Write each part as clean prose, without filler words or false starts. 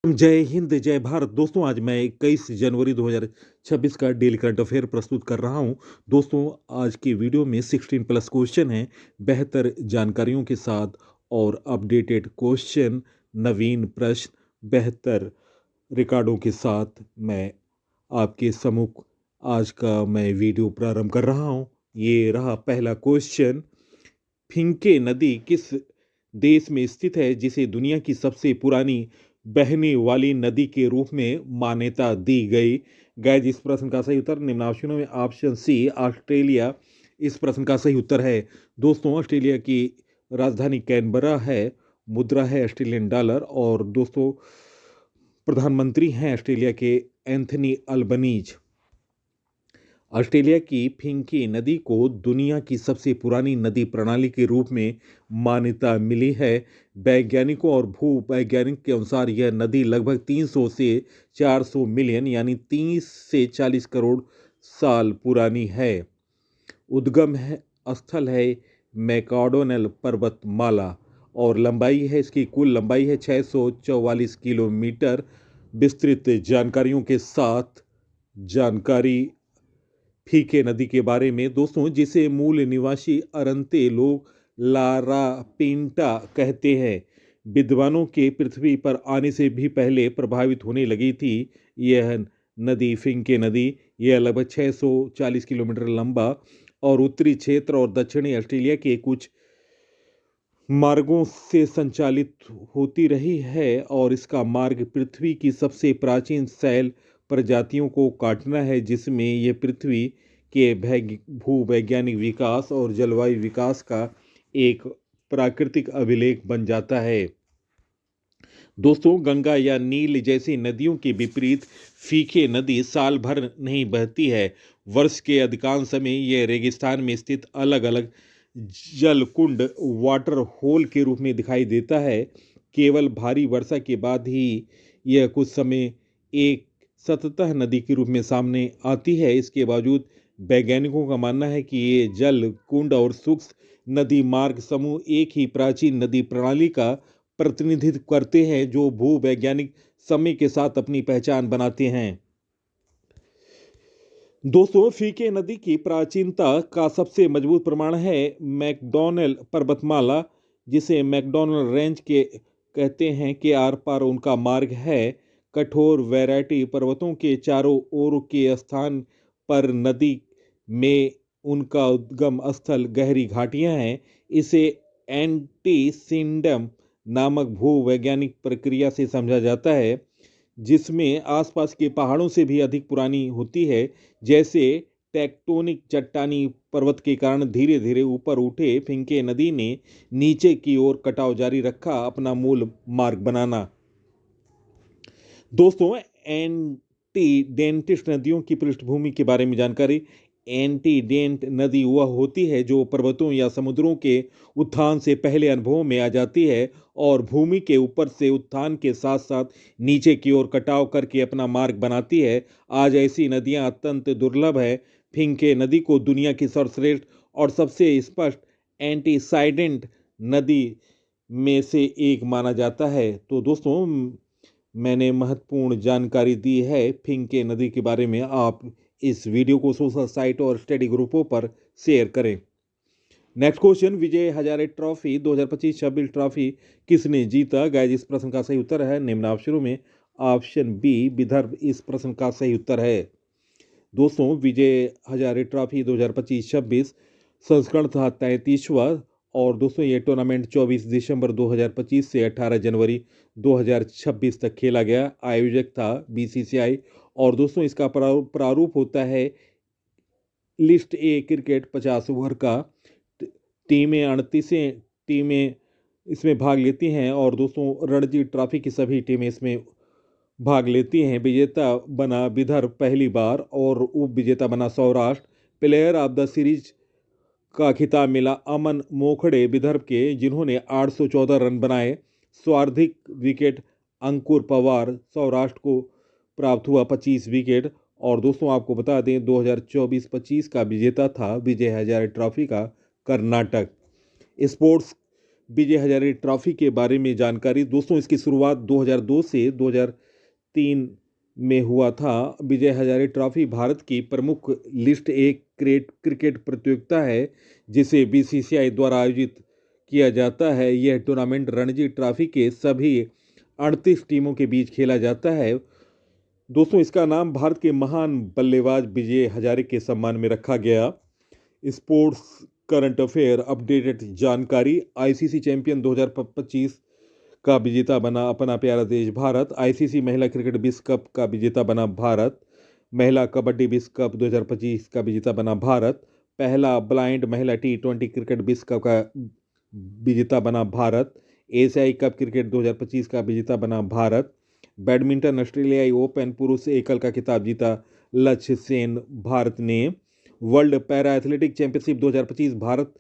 जय हिंद जय भारत दोस्तों। आज मैं 21 जनवरी 2026 का डेली करंट अफेयर प्रस्तुत कर रहा हूं। दोस्तों, आज की वीडियो में 16 प्लस क्वेश्चन हैं बेहतर जानकारियों के साथ और अपडेटेड क्वेश्चन, नवीन प्रश्न, बेहतर रिकॉर्डों के साथ मैं आपके सम्मुख आज का मैं वीडियो प्रारंभ कर रहा हूं। ये रहा पहला क्वेश्चन। फिंके नदी किस देश में स्थित है जिसे दुनिया की सबसे पुरानी बहने वाली नदी के रूप में मान्यता दी गई? गाइस, इस प्रश्न का सही उत्तर निम्नांशनों में ऑप्शन सी ऑस्ट्रेलिया इस प्रश्न का सही उत्तर है। दोस्तों, ऑस्ट्रेलिया की राजधानी कैनबरा है, मुद्रा है ऑस्ट्रेलियन डॉलर और दोस्तों प्रधानमंत्री हैं ऑस्ट्रेलिया के एंथनी अल्बनीज। ऑस्ट्रेलिया की फिंकी नदी को दुनिया की सबसे पुरानी नदी प्रणाली के रूप में मान्यता मिली है। वैज्ञानिकों और भूवैज्ञानिक के अनुसार यह नदी लगभग 300 से 400 मिलियन यानी 30 से 40 करोड़ साल पुरानी है। उद्गम है स्थल है मैकडोनल पर्वतमाला और लंबाई है इसकी कुल लंबाई है 644 किलोमीटर। विस्तृत जानकारियों के साथ जानकारी फीके नदी के बारे में दोस्तों, जिसे मूल निवासी अरंते लोग लारा पिंटा कहते हैं, विद्वानों के पृथ्वी पर आने से भी पहले प्रभावित होने लगी थी। यह नदी फिंके नदी यह लगभग 640 किलोमीटर लंबा और उत्तरी क्षेत्र और दक्षिणी ऑस्ट्रेलिया के कुछ मार्गों से संचालित होती रही है और इसका मार्ग पृथ्वी की सबसे प्राचीन शैल प्रजातियों को काटना है, जिसमें यह पृथ्वी के भूवैज्ञानिक विकास और जलवायु विकास का एक प्राकृतिक अभिलेख बन जाता है। दोस्तों, गंगा या नील जैसी नदियों के विपरीत फीके नदी साल भर नहीं बहती है। वर्ष के अधिकांश समय यह रेगिस्तान में स्थित अलग अलग जल कुंड वाटर होल के रूप में दिखाई देता है। केवल भारी वर्षा के बाद ही यह कुछ समय एक सततः नदी के रूप में सामने आती है। इसके बावजूद वैज्ञानिकों का मानना है कि ये जल कुंड और सूक्ष्म नदी मार्ग समूह एक ही प्राचीन नदी प्रणाली का प्रतिनिधित्व करते हैं, जो भूवैज्ञानिक समय के साथ अपनी पहचान बनाते हैं। दोस्तों, फीके नदी की प्राचीनता का सबसे मजबूत प्रमाण है मैकडोनल पर्वतमाला, जिसे मैकडोनल रेंज के कहते हैं के आर पार उनका मार्ग है। कठोर वैरायटी पर्वतों के चारों ओर के स्थान पर नदी में उनका उद्गम स्थल गहरी घाटियां हैं। इसे एंटीसिंडम नामक भूवैज्ञानिक प्रक्रिया से समझा जाता है, जिसमें आसपास के पहाड़ों से भी अधिक पुरानी होती है। जैसे टेक्टोनिक चट्टानी पर्वत के कारण धीरे धीरे ऊपर उठे फिंके नदी ने नीचे की ओर कटाव जारी रखा, अपना मूल मार्ग बनाना। दोस्तों, एंटीडेंटिस्ट नदियों की पृष्ठभूमि के बारे में जानकारी। एंटीडेंट नदी वह होती है जो पर्वतों या समुद्रों के उत्थान से पहले अनुभवों में आ जाती है और भूमि के ऊपर से उत्थान के साथ साथ नीचे की ओर कटाव करके अपना मार्ग बनाती है। आज ऐसी नदियां अत्यंत दुर्लभ है। फिंके नदी को दुनिया की सर्वश्रेष्ठ और सबसे स्पष्ट एंटीसाइडेंट नदी में से एक माना जाता है। तो दोस्तों, मैंने महत्वपूर्ण जानकारी दी है फिंके नदी के बारे में। आप इस वीडियो को सोशल साइट और स्टडी ग्रुपों पर शेयर करें। Next question, Vijay Hazare trophy 2025-26 trophy किसने जीता? गाइस, इस प्रश्न का सही उत्तर है निम्नाक्षरों में ऑप्शन बी विदर्भ इस प्रश्न का सही उत्तर है। दोस्तों, विजय हजारे ट्रॉफी 2025-26 संस्करण था 33वां और दोस्तों ये टूर्नामेंट 24 दिसंबर 2025 से 18 जनवरी 2026 तक खेला गया। आयोजक था बीसीसीआई और दोस्तों इसका प्रारूप होता है लिस्ट ए क्रिकेट 50 ओवर का। टीमें 38 टीमें इसमें भाग लेती हैं और दोस्तों रणजी ट्रॉफी की सभी टीमें इसमें भाग लेती हैं। विजेता बना विदर्भ पहली बार और उप विजेता बना Saurashtra. Player of the series का खिताब मिला अमन मोखड़े विदर्भ के, जिन्होंने 814 रन बनाए। सर्वाधिक विकेट अंकुर पवार सौराष्ट्र को प्राप्त हुआ 25 विकेट। और दोस्तों आपको बता दें 2024-25 का विजेता था विजय हजारे ट्रॉफी का कर्नाटक। स्पोर्ट्स विजय हजारे ट्रॉफी के बारे में जानकारी। दोस्तों इसकी शुरुआत 2002 से 2003 में हुआ था। विजय हजारे ट्रॉफी भारत की प्रमुख लिस्ट एक क्रिकेट प्रतियोगिता है जिसे बीसीसीआई द्वारा आयोजित किया जाता है। यह टूर्नामेंट रणजी ट्रॉफी के सभी 38 टीमों के बीच खेला जाता है। दोस्तों इसका नाम भारत के महान बल्लेबाज विजय हजारे के सम्मान में रखा गया। स्पोर्ट्स करंट अफेयर अपडेटेड जानकारी। आईसीसी चैंपियन 2025 का विजेता बना अपना प्यारा देश भारत। आईसीसी महिला क्रिकेट विश्व कप का विजेता बना भारत। महिला कबड्डी विश्व कप 2025 का विजेता बना भारत। पहला ब्लाइंड महिला T20 क्रिकेट विश्व कप का विजेता बना भारत। एशियाई कप क्रिकेट 2025 का विजेता बना भारत। बैडमिंटन ऑस्ट्रेलियाई ओपन पुरुष एकल का खिताब जीता लक्ष्य सेन भारत ने। World para athletic championship 2025 Bharat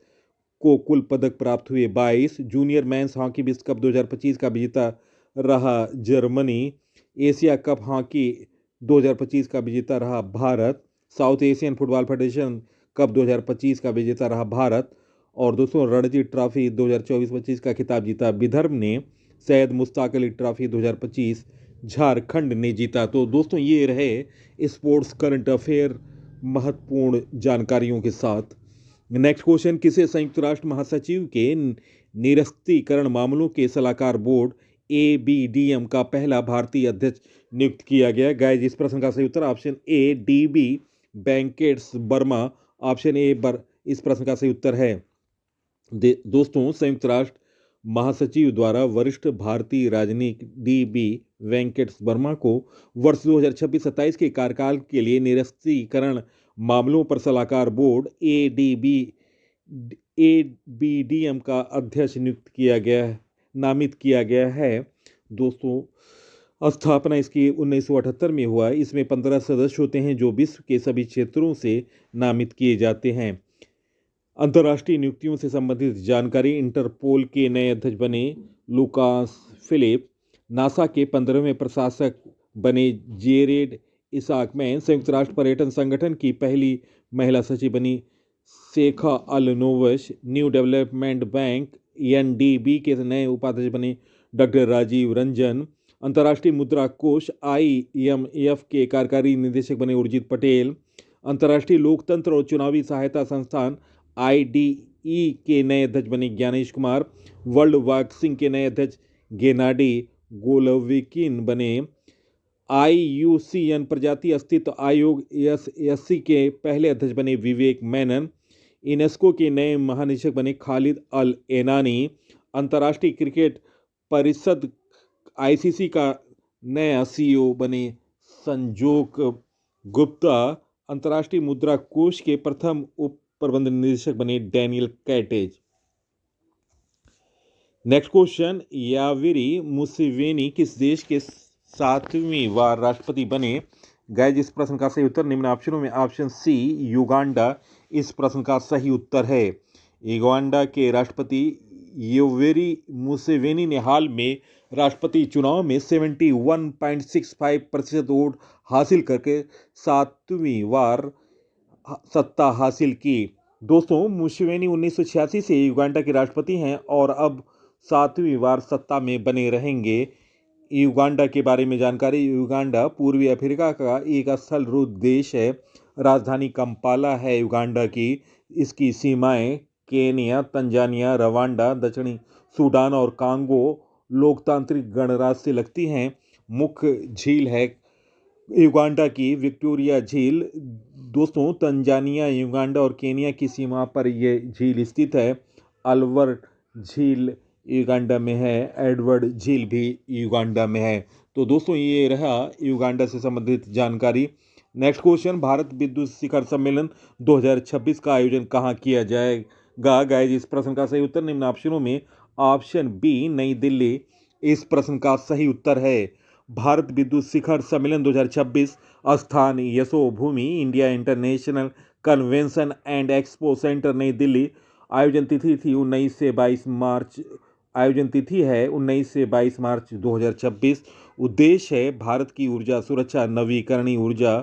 को कुल पदक प्राप्त हुए 22। जूनियर मेंस हॉकी विश्व कप 2025 का विजेता रहा जर्मनी। एशिया कप हॉकी 2025 का विजेता रहा Bharat. South Asian football federation cup 2025 का विजेता रहा भारत। और दोस्तों रणजी ट्रॉफी 2024-25 का खिताब जीता विदर्भ ने। सैयद मुश्ताक अली ट्रॉफी 2025 झारखंड ने जीता। तो दोस्तों ये रहे स्पोर्ट्स करंट अफेयर महत्वपूर्ण जानकारियों के साथ। नेक्स्ट क्वेश्चन, किसे संयुक्त राष्ट्र महासचिव के निरस्त्रीकरण मामलों के सलाहकार बोर्ड ABDM का पहला भारतीय अध्यक्ष नियुक्त किया गया? गाइस इस प्रश्न का सही उत्तर option A DB Venkatesh Varma. Option A इस प्रश्न का सही उत्तर है। दोस्तों संयुक्त राष्ट्र महासचिव द्वारा वरिष्ठ भारतीय राजनीतिक DB वेंकटेश वर्मा को वर्ष 2026-27 के कार्यकाल के लिए निरस्त्रीकरण मामलों पर सलाहकार बोर्ड ABDM का अध्यक्ष नामित किया गया है। दोस्तों स्थापना इसकी 1978 में हुआ। इसमें 15 सदस्य होते हैं जो विश्व के सभी क्षेत्रों से नामित किए जाते हैं। अंतर्राष्ट्रीय नियुक्तियों से संबंधित जानकारी। इंटरपोल के नए अध्यक्ष बने लुकास फिलिप। नासा के 15वें प्रशासक बने जेरेड इसाकमैन। संयुक्त राष्ट्र पर्यटन संगठन की पहली महिला सचिव बनी शेखा अल नोवश। न्यू डेवलपमेंट बैंक NDB के नए उपाध्यक्ष बने डॉक्टर राजीव रंजन। अंतर्राष्ट्रीय मुद्रा कोष IMF के कार्यकारी निदेशक बने उर्जित पटेल। अंतर्राष्ट्रीय लोकतंत्र और चुनावी सहायता संस्थान IDE के नए अध्यक्ष बने ज्ञानेश कुमार। वर्ल्ड बॉक्सिंग के नए अध्यक्ष गेनाडी गोलोविकिन बने। IUCN प्रजाति अस्तित्व आयोग SSC के पहले अध्यक्ष बने विवेक मेनन। यूनेस्को के नए महानिदेशक बने खालिद अल एनानी। अंतर्राष्ट्रीय क्रिकेट परिषद ICC का नया CEO बने संजोग गुप्ता। अंतर्राष्ट्रीय मुद्रा कोष के प्रथम उप प्रबंध निदेशक बने डैनियल कैटेज। नेक्स्ट क्वेश्चन, यावेरी मुसेवेनी किस देश के 7वीं बार राष्ट्रपति बने? गाइस इस प्रश्न का सही उत्तर निम्न ऑप्शनों में ऑप्शन C युगांडा इस प्रश्न का सही उत्तर है। युगांडा के राष्ट्रपति योवेरी मुसेवेनी ने हाल में राष्ट्रपति चुनाव में 71.65% वोट हासिल करके 7वीं बार सत्ता हासिल की। दोस्तों मुसेवेनी 1986 से युगांडा के राष्ट्रपति हैं और अब 7वीं बार सत्ता में बने रहेंगे। युगांडा के बारे में जानकारी। युगांडा पूर्वी अफ्रीका का एक स्थल रूप देश है। राजधानी कंपाला है युगांडा की। इसकी सीमाएं केनिया, तंजानिया, रवांडा, दक्षिणी सूडान और कांगो लोकतांत्रिक गणराज्य से लगती हैं। मुख्य झील है युगांडा की विक्टोरिया झील। दोस्तों तंजानिया, युगांडा और केनिया की सीमा पर यह झील स्थित है। अल्बर्ट झील युगांडा में है। एडवर्ड झील भी युगांडा में है। तो दोस्तों ये रहा युगांडा से संबंधित जानकारी। नेक्स्ट क्वेश्चन, भारत विद्युत शिखर सम्मेलन 2026 का आयोजन कहाँ किया जाएगा? गाइस इस प्रश्न का सही उत्तर निम्न ऑप्शनों में ऑप्शन B नई दिल्ली इस प्रश्न का सही उत्तर है। भारत विद्युत शिखर सम्मेलन 2026 स्थान Yashobhoomi India international convention and expo centre नई दिल्ली। आयोजन तिथि थी 19 से 22 मार्च। आयोजन तिथि है 19 से 22 मार्च 2026। उद्देश्य है भारत की ऊर्जा सुरक्षा, नवीकरणीय ऊर्जा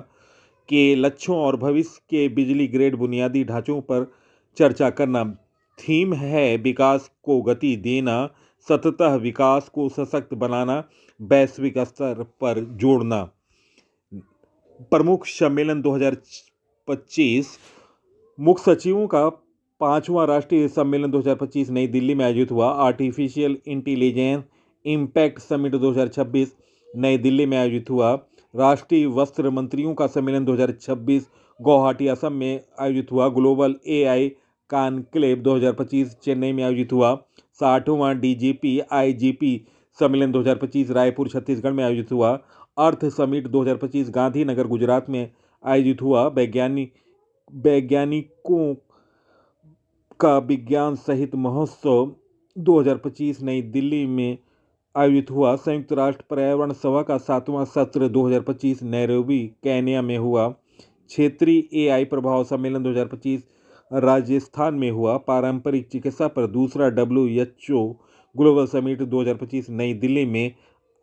के लक्ष्यों और भविष्य के बिजली ग्रिड बुनियादी ढांचों पर चर्चा करना। थीम है विकास को गति देना, सततः विकास को सशक्त बनाना, वैश्विक स्तर पर जोड़ना। प्रमुख सम्मेलन 2025। मुख्य सचिवों का पांचवा राष्ट्रीय सम्मेलन 2025 नई दिल्ली में आयोजित हुआ। आर्टिफिशियल इंटेलिजेंस इम्पैक्ट समिट 2026 नई दिल्ली में आयोजित हुआ। राष्ट्रीय वस्त्र मंत्रियों का सम्मेलन 2026 गुवाहाटी असम में आयोजित हुआ। ग्लोबल एआई कॉन्क्लेव 2025 चेन्नई में आयोजित हुआ। 60वां डीजीपी आईजीपी सम्मेलन 2025 रायपुर छत्तीसगढ़ में आयोजित हुआ। अर्थ समिट 2025 गांधीनगर गुजरात में आयोजित हुआ। वैज्ञानिकों का विज्ञान सहित महोत्सव 2025 नई दिल्ली में आयोजित हुआ। संयुक्त राष्ट्र पर्यावरण सभा का 7वां सत्र 2025 नैरोबी केन्या में हुआ। क्षेत्रीय एआई प्रभाव सम्मेलन 2025 राजस्थान में हुआ। पारंपरिक चिकित्सा पर दूसरा WHO ग्लोबल समिट 2025 नई दिल्ली में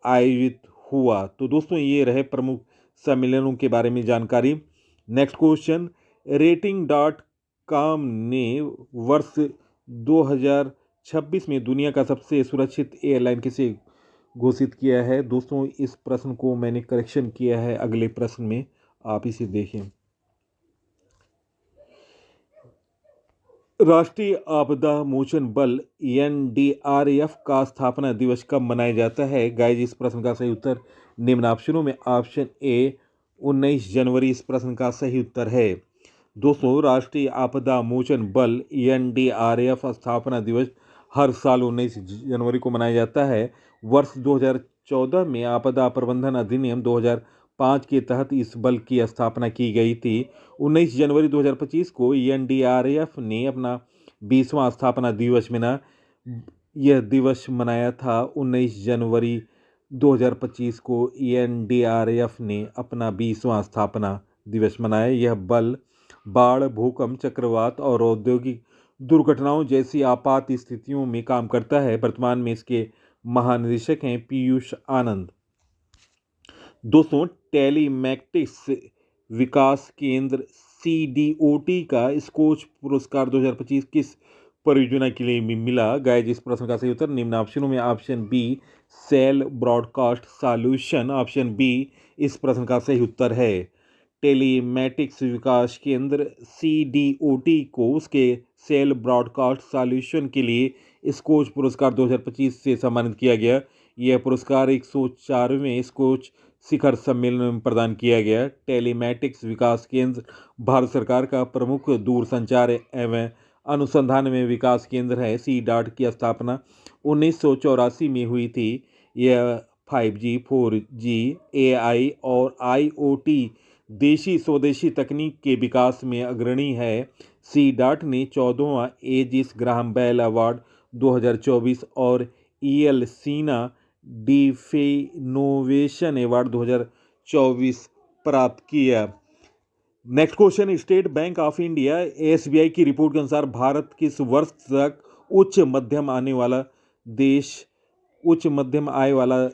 आयोजित हुआ। तो दोस्तों ये रहे प्रमुख सम्मेलनों के बारे में जानकारी। नेक्स्ट क्वेश्चन, रेटिंग.com ने वर्ष 2026 में दुनिया का सबसे सुरक्षित एयरलाइन किसे घोषित किया है? दोस्तों इस प्रश्न को मैंने करेक्शन किया है अगले प्रश्न में, आप इसे देखें। राष्ट्रीय आपदा मोचन बल NDRF का स्थापना दिवस कब मनाया जाता है? गाइज इस प्रश्न का सही उत्तर निम्न ऑप्शनों में ऑप्शन ए 19 जनवरी इस प्रश्न का सही उत्तर है। दोस्तों राष्ट्रीय आपदा मोचन बल NDRF स्थापना दिवस हर साल 19 जनवरी को मनाया जाता है। वर्ष 2014 में आपदा प्रबंधन अधिनियम 2005 के तहत इस बल की स्थापना की गई थी। 19 जनवरी 2025 को NDRF ने अपना 20वां स्थापना दिवस मना यह दिवस मनाया था। 19 जनवरी 2025 को NDRF ने अपना 20वां स्थापना दिवस मनाया। यह बल बाढ़, भूकंप, चक्रवात और औद्योगिक दुर्घटनाओं जैसी आपात स्थितियों में काम करता है। वर्तमान में इसके महानिदेशक हैं पीयूष आनंद। दोस्तों टेलीमैटिक्स विकास केंद्र CDOT का स्कोच पुरस्कार 2025 किस परियोजना के लिए मिला? गाइज इस प्रश्न का सही उत्तर निम्न ऑप्शनों में option B cell broadcast solution, option B इस प्रश्न का सही उत्तर है। टेलीमैटिक्स विकास केंद्र CDOT को उसके सेल ब्रॉडकास्ट सॉल्यूशन के लिए स्कोच पुरस्कार 2025 से सम्मानित किया गया। यह पुरस्कार 104वें स्कोच शिखर सम्मेलन में प्रदान किया गया। टेलीमैटिक्स विकास केंद्र भारत सरकार का प्रमुख दूरसंचार एवं अनुसंधान में विकास केंद्र है। C.DOT की स्थापना 1984 में हुई थी। यह 5G, 4G, AI और IoT देशी स्वदेशी तकनीक के विकास में अग्रणी है। C.DOT ने 14वां एजिस ग्राहम बेल अवार्ड 2024 और EL सीना डिफिनोवेशन अवार्ड 2024 प्राप्त किया। Next question, state bank of India SBI की रिपोर्ट के अनुसार भारत किस वर्ष तक उच्च मध्यम आय वाला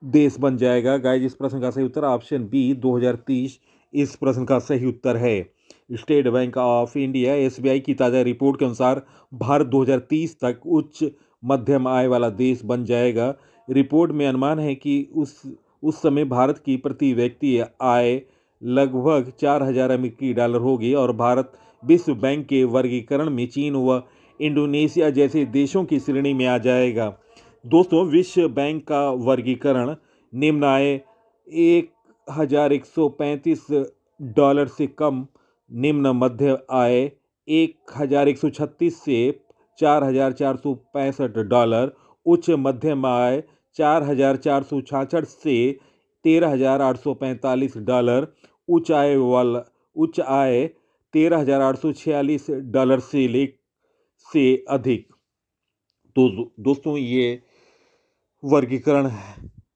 देश बन जाएगा? गाइज इस प्रश्न का सही उत्तर ऑप्शन बी 2030 इस प्रश्न का सही उत्तर है। State bank of India SBI की ताज़ा रिपोर्ट के अनुसार भारत 2030 तक उच्च मध्यम आय वाला देश बन जाएगा। रिपोर्ट में अनुमान है कि उस समय भारत की प्रति व्यक्ति आय लगभग 4,000 अमेरिकी डॉलर होगी और भारत विश्व बैंक के वर्गीकरण में चीन व इंडोनेशिया जैसे देशों की श्रेणी में आ जाएगा। दोस्तों विश्व बैंक का वर्गीकरण निम्न आय $1,135 से कम, निम्न मध्य आय $1,136 से $4,465, उच्च मध्यम आय $4,466 से $13,845, उच्च आय $13,846 से अधिक। तो दोस्तों ये वर्गीकरण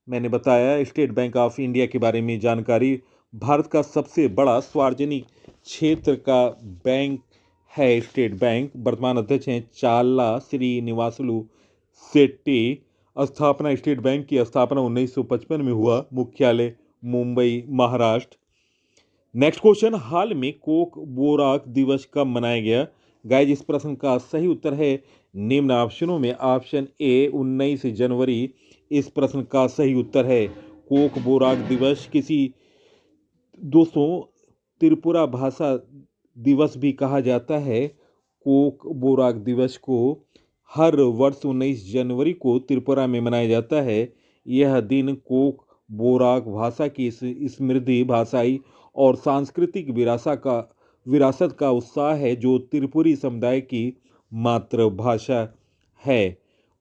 मैंने बताया स्टेट बैंक ऑफ इंडिया के बारे में जानकारी। भारत का सबसे बड़ा सार्वजनिक क्षेत्र का बैंक है स्टेट बैंक। वर्तमान अध्यक्ष हैं चाला श्रीनिवासलू शेट्टी। स्थापना स्टेट बैंक की स्थापना 1955 में हुआ। मुख्यालय मुंबई, महाराष्ट्र। नेक्स्ट क्वेश्चन, हाल में कोक बोराक दिवस कब मनाया गया? गाइज इस प्रश्न का सही उत्तर है निम्न ऑप्शनों में ऑप्शन ए 19 जनवरी। इस प्रश्न का सही उत्तर है कोक बोराक दिवस। किसी दोस्तों त्रिपुरा भाषा दिवस भी कहा जाता है। कोक बोराक दिवस को हर वर्ष 19 जनवरी को त्रिपुरा में मनाया जाता है। यह दिन कोक बोराक भाषा की समृद्धि, भाषाई और सांस्कृतिक विरासत का उत्साह है जो त्रिपुरी समुदाय की मातृभाषा है।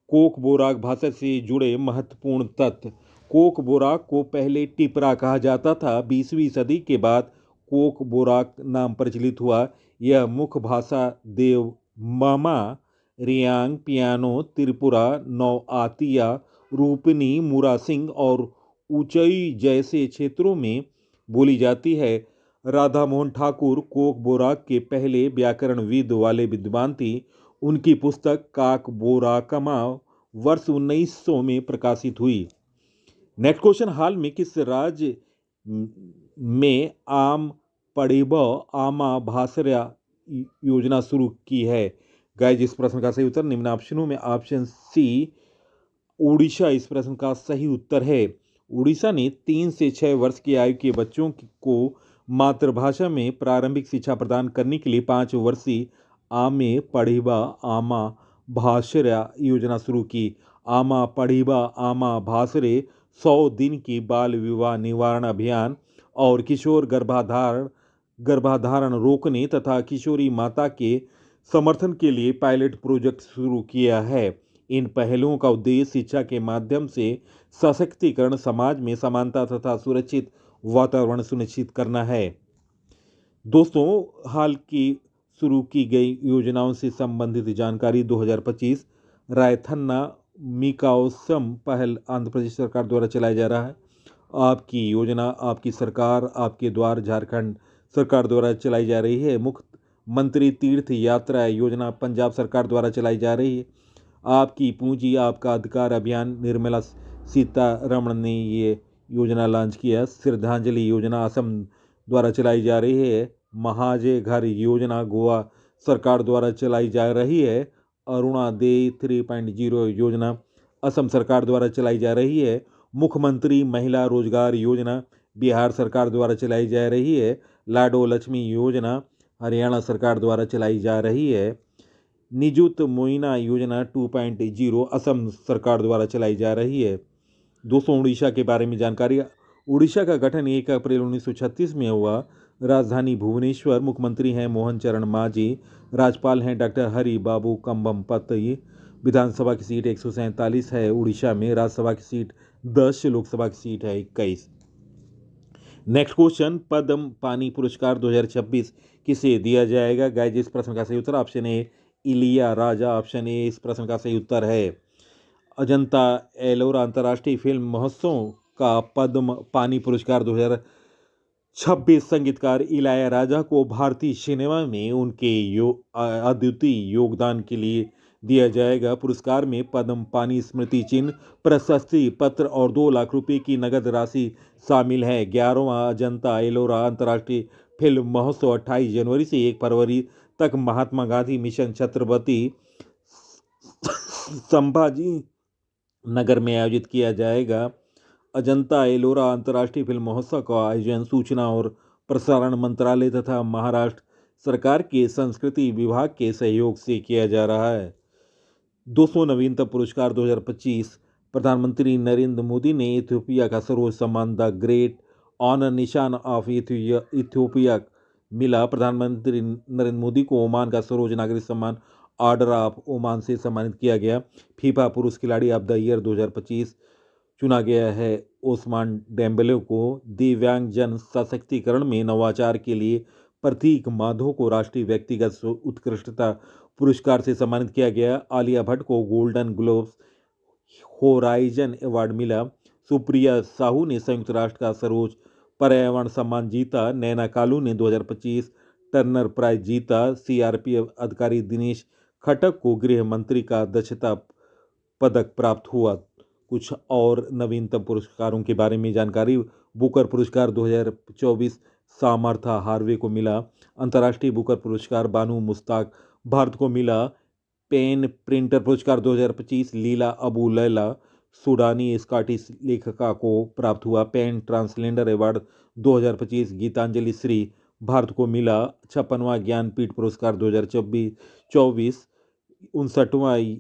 कोक बोराक भाषा से जुड़े महत्वपूर्ण तथ्य। कोक बोराक को पहले टिपरा कहा जाता था। 20वीं सदी के बाद कोक बोराक नाम प्रचलित हुआ। यह मुख्य भाषा देव मामा, रियांग, पियानो, त्रिपुरा, नौआतिया, रूपनी, मुरासिंग और उचई जैसे क्षेत्रों में बोली जाती है। राधा मोहन ठाकुर कोक बोराक के पहले व्याकरणविद वाले विद्वान थी। उनकी पुस्तक काक बोराकमा वर्ष 1900 में प्रकाशित हुई। नेक्स्ट क्वेश्चन, हाल में किस राज्य में आम पड़िब आमा भाषरा योजना शुरू की है? गाइज इस प्रश्न का सही उत्तर निम्न ऑप्शनों में ऑप्शन सी उड़ीसा इस प्रश्न का सही उत्तर है। उड़ीसा ने 3 से 6 वर्ष की आयु के बच्चों को मातृभाषा में प्रारंभिक शिक्षा प्रदान करने के लिए 5 वर्षीय आमे पढ़िबा आमा भाषरा योजना शुरू की। आमा पढ़िबा आमा भाषरे 100 दिन की बाल विवाह निवारण अभियान और किशोर गर्भाधारण रोकने तथा किशोरी माता के समर्थन के लिए पायलट प्रोजेक्ट शुरू किया है। इन पहलों का उद्देश्य शिक्षा के माध्यम से सशक्तिकरण, समाज में समानता तथा सुरक्षित वातावरण सुनिश्चित करना है। दोस्तों हाल की शुरू की गई योजनाओं से संबंधित जानकारी 2025 रायथन्ना मिकाओसम पहल आंध्र प्रदेश सरकार द्वारा चलाया जा रहा है। आपकी योजना, आपकी सरकार, आपके द्वार झारखंड सरकार द्वारा चलाई जा रही है। मुख्यमंत्री तीर्थ यात्रा योजना पंजाब सरकार द्वारा चलाई जा रही है। आपकी पूंजी आपका अधिकार अभियान निर्मला सीतारमण ने ये योजना लॉन्च किया। श्रद्धांजलि योजना असम द्वारा चलाई जा रही है। महाजय घर योजना गोवा सरकार द्वारा चलाई जा रही है। अरुणादय 3.0 योजना असम सरकार द्वारा चलाई जा रही है। मुख्यमंत्री महिला रोजगार योजना बिहार सरकार द्वारा चलाई जा रही है। लाडो लक्ष्मी योजना हरियाणा सरकार द्वारा चलाई जा रही है। निजुत मोइना योजना 2.0 असम सरकार द्वारा चलाई जा रही है। दोस्तों उड़ीसा के बारे में जानकारी। उड़ीसा का गठन 1 अप्रैल 1936 में हुआ। राजधानी भुवनेश्वर। मुख्यमंत्री हैं मोहन चरण मांझी। राज्यपाल हैं डॉक्टर हरि बाबू कंबम पतई। विधानसभा की सीट 147 है उड़ीसा में। राज्यसभा की सीट 10, लोकसभा की सीट है 21। नेक्स्ट क्वेश्चन, पद्म पानी पुरस्कार 2026 किसे दिया जाएगा? गाइस इस प्रश्न का सही उत्तर option A Iliya Raja. Option A इस प्रश्न का सही उत्तर है। अजंता एलोरा अंतर्राष्ट्रीय फिल्म महोत्सव का पद्म पानी पुरस्कार 2026 संगीतकार इलिया राजा को भारतीय सिनेमा में उनके अद्वितीय योगदान के लिए दिया जाएगा। पुरस्कार में पद्म पानी स्मृति चिन्ह, प्रशस्ति पत्र और 2 लाख रुपए की नगद राशि शामिल है। 11वां अजंता एलोरा अंतर्राष्ट्रीय फिल्म महोत्सव 28 जनवरी से 1 फरवरी तक महात्मा गांधी मिशन छत्रपति संभाजी नगर में आयोजित किया जाएगा। अजंता एलोरा अंतर्राष्ट्रीय फिल्म महोत्सव का आयोजन सूचना और प्रसारण मंत्रालय तथा महाराष्ट्र सरकार के संस्कृति विभाग के सहयोग से किया जा रहा है। 200 नवीनतम पुरस्कार 2025 प्रधानमंत्री नरेंद्र मोदी ने इथियोपिया का सर्वोच्च सम्मान द ग्रेट ऑनर निशान ऑफ इथियोपिया मिला। प्रधानमंत्री नरेंद्र मोदी को ओमान का सर्वोच्च नागरिक सम्मान ऑर्डर ऑफ ओमान से सम्मानित किया गया। फीफा पुरुष खिलाड़ी ऑफ द ईयर 2025 चुना गया है ओस्मान डेम्बेले को। दिव्यांगजन सशक्तिकरण में नवाचार के लिए प्रतीक माधव को राष्ट्रीय व्यक्तिगत उत्कृष्टता पुरस्कार से सम्मानित किया गया। आलिया भट्ट को गोल्डन ग्लोब्स होराइजन अवार्ड मिला। सुप्रिया साहू ने संयुक्त राष्ट्र का सर्वोच्च पर्यावरण सम्मान जीता। नैना कालू ने 2025 टर्नर प्राइज जीता। सीआरपीएफ अधिकारी दिनेश खटक को गृह मंत्री का दक्षता पदक प्राप्त हुआ। कुछ और नवीनतम पुरस्कारों के बारे में जानकारी। बुकर पुरस्कार 2024 सामर्था हार्वे को मिला। अंतर्राष्ट्रीय बुकर पुरस्कार बानू मुश्ताक भारत को मिला पेन प्रिंटर पुरस्कार 2025। लीला अबू लैला सूडानी स्कॉटिश लेखिका को प्राप्त हुआ पेन ट्रांसलेंडर अवार्ड 2025। गीतांजलि श्री भारत को मिला 56वां ज्ञानपीठ पुरस्कार 2024। 59वां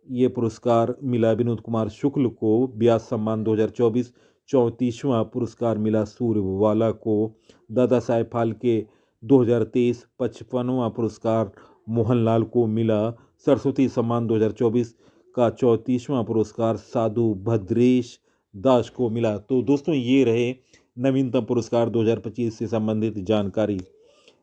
ये पुरस्कार मिला विनोद कुमार शुक्ल को व्यास सम्मान 2024। 34वां पुरस्कार मिला सूर्यवाला को। दादा साहेब फाल्के 2023। 55वां पुरस्कार मोहनलाल को मिला। सरस्वती सम्मान 2024 का 34वां पुरस्कार साधु भद्रेश दास को मिला। तो दोस्तों ये रहे नवीनतम पुरस्कार 2025 से संबंधित जानकारी।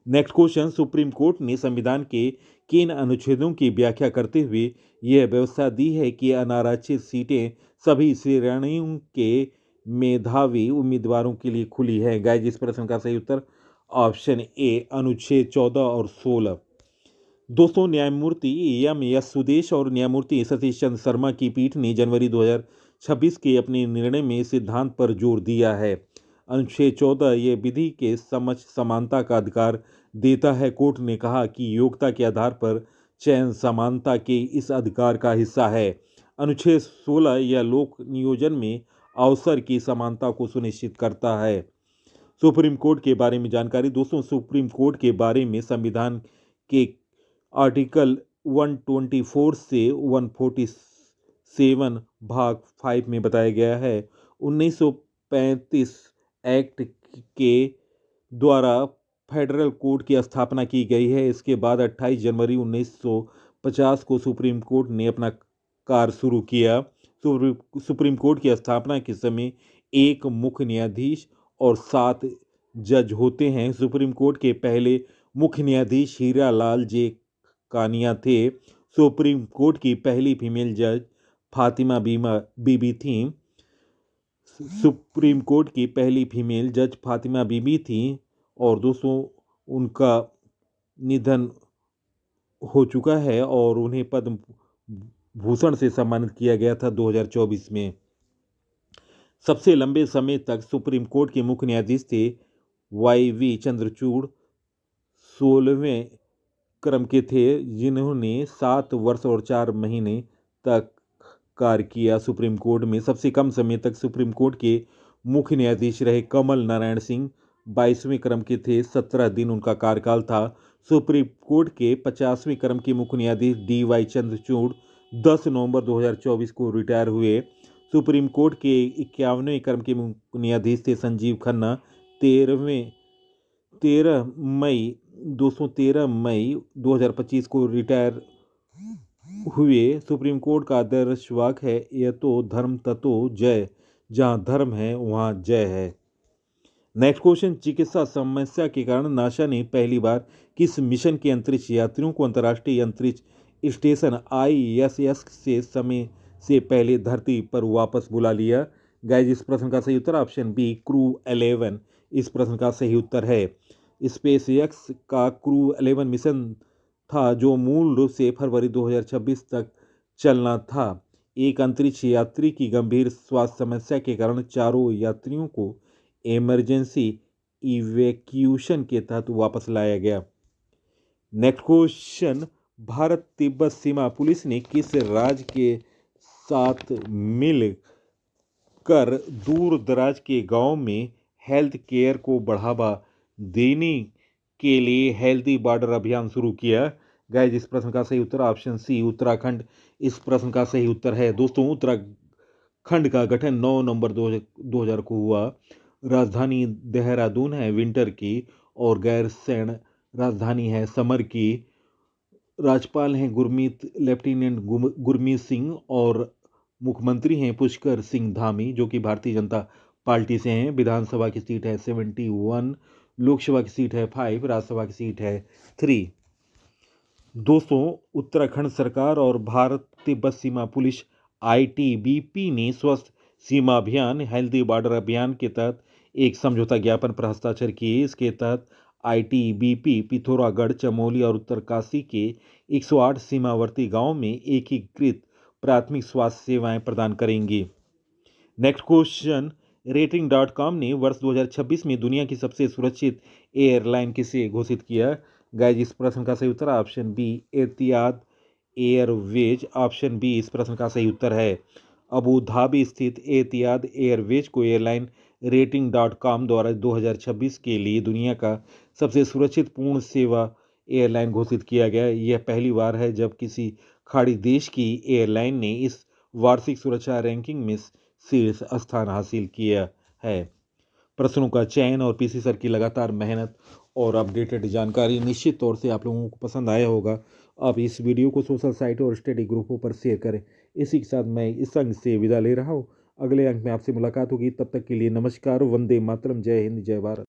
नेक्स्ट क्वेश्चन, सुप्रीम कोर्ट ने संविधान के किन अनुच्छेदों की व्याख्या करते हुए यह व्यवस्था दी है कि अनारक्षित सीटें सभी श्रेणियों के मेधावी उम्मीदवारों के लिए खुली है? गाइस, इस प्रश्न का सही उत्तर ऑप्शन ए अनुच्छेद 14 और 16। दोस्तों, न्यायमूर्ति एम एस सुदेश और न्यायमूर्ति सतीश चंद्र शर्मा की पीठ ने जनवरी 2026 के अपने निर्णय में सिद्धांत पर जोर दिया है। अनुच्छेद 14 ये विधि के समक्ष समानता का अधिकार देता है। कोर्ट ने कहा कि योग्यता के आधार पर चयन समानता के इस अधिकार का हिस्सा है। अनुच्छेद 16 यह लोक नियोजन में अवसर की समानता को सुनिश्चित करता है। सुप्रीम कोर्ट के बारे में जानकारी। दोस्तों, सुप्रीम कोर्ट के बारे में संविधान के आर्टिकल 124 से 147 भाग 5 में बताया गया है। 1935 एक्ट के द्वारा फेडरल कोर्ट की स्थापना की गई है। इसके बाद 28 जनवरी 1950 को सुप्रीम कोर्ट ने अपना कार्य शुरू किया। सुप्रीम कोर्ट की स्थापना के समय एक मुख्य न्यायाधीश और 7 जज होते हैं। सुप्रीम कोर्ट के पहले मुख्य न्यायाधीश हीरा लाल जे कानिया थे। सुप्रीम कोर्ट की पहली फीमेल जज फातिमा बीबी थी। सुप्रीम कोर्ट की पहली फीमेल जज फातिमा बीबी थी और दोस्तों उनका निधन हो चुका है और उन्हें पद्म भूषण से सम्मानित किया गया था 2024 में। सबसे लंबे समय तक सुप्रीम कोर्ट के मुख्य न्यायाधीश थे YV चंद्रचूड़, 16वें क्रम के थे, जिन्होंने 7 वर्ष और 4 महीने तक कार्य किया। सुप्रीम कोर्ट में सबसे कम समय तक सुप्रीम कोर्ट के मुख्य न्यायाधीश रहे कमल नारायण सिंह, 22वें क्रम के थे, 17 दिन उनका कार्यकाल था। सुप्रीम कोर्ट के 50वें क्रम के मुख्य न्यायाधीश DY चंद्रचूड़ 10 नवंबर 2024 को रिटायर हुए। सुप्रीम कोर्ट के 51वें क्रम के मुख्य न्यायाधीश थे संजीव खन्ना, 13 मई 2025 को रिटायर हुए। सुप्रीम कोर्ट का आदर्श वाक्य है यतो धर्म ततो जय, जहाँ धर्म है वहाँ जय है। नेक्स्ट क्वेश्चन, चिकित्सा समस्या के कारण नासा ने पहली बार किस मिशन के अंतरिक्ष यात्रियों को अंतर्राष्ट्रीय अंतरिक्ष स्टेशन ISS से समय से पहले धरती पर वापस बुला लिया? गाइस, इस प्रश्न का सही उत्तर ऑप्शन बी क्रू 11 इस प्रश्न का सही उत्तर है। SpaceX का क्रू 11 मिशन था जो मूल रूप से फरवरी 2026 तक चलना था। एक अंतरिक्ष यात्री की गंभीर स्वास्थ्य समस्या के कारण चारों यात्रियों को इमरजेंसी इवैक्यूएशन के तहत वापस लाया गया। नेक्स्ट क्वेश्चन, भारत तिब्बत सीमा पुलिस ने किस राज्य के साथ मिल कर दूर दराज के गांव में हेल्थ केयर को बढ़ावा देने के लिए हेल्दी बॉर्डर अभियान शुरू किया? गाइस, इस प्रश्न का सही उत्तर ऑप्शन सी उत्तराखंड इस प्रश्न का सही उत्तर है। दोस्तों, उत्तराखंड का गठन 9 नवंबर 2000 को हुआ। राजधानी देहरादून है विंटर की और गैरसैंण राजधानी है समर की। राज्यपाल हैं लेफ्टिनेंट गुरमीत सिंह और मुख्यमंत्री हैं पुष्कर सिंह धामी जो कि भारतीय जनता पार्टी से हैं। विधानसभा की सीट है 71, लोकसभा की सीट है 5, राज्यसभा की सीट है 3। दोस्तों, उत्तराखंड सरकार और भारत तिब्बत सीमा पुलिस ITBP ने स्वस्थ सीमा अभियान हेल्दी बॉर्डर अभियान के तहत एक समझौता ज्ञापन पर हस्ताक्षर किए। इसके तहत ITBP पिथौरागढ़, चमोली और उत्तरकाशी के 108 सीमावर्ती गांवों में एकीकृत प्राथमिक स्वास्थ्य सेवाएं प्रदान करेंगी। नेक्स्ट क्वेश्चन, Rating.com ने वर्ष 2026 में दुनिया की सबसे सुरक्षित एयरलाइन किसे घोषित किया? गाइज इस प्रश्न का सही उत्तर ऑप्शन बी एतिहाद एयरवेज। ऑप्शन बी इस प्रश्न का सही उत्तर है। अबू धाबी स्थित एतिहाद एयरवेज को एयरलाइन रेटिंग .com द्वारा 2026 के लिए दुनिया का सबसे सुरक्षित पूर्ण सेवा एयरलाइन घोषित किया गया। यह पहली बार है जब किसी खाड़ी देश की एयरलाइन ने इस वार्षिक सुरक्षा रैंकिंग में शीर्ष स्थान हासिल किया है। प्रश्नों का चयन और पीसी सर की लगातार मेहनत और अपडेटेड जानकारी निश्चित तौर से आप लोगों को पसंद आया होगा। आप इस वीडियो को सोशल साइट और स्टडी ग्रुपों पर शेयर करें। इसी के साथ मैं इस अंक से विदा ले रहा हूँ। अगले अंक में आपसे मुलाकात होगी। तब तक के लिए नमस्कार। वंदे मातरम। जय हिंद, जय भारत।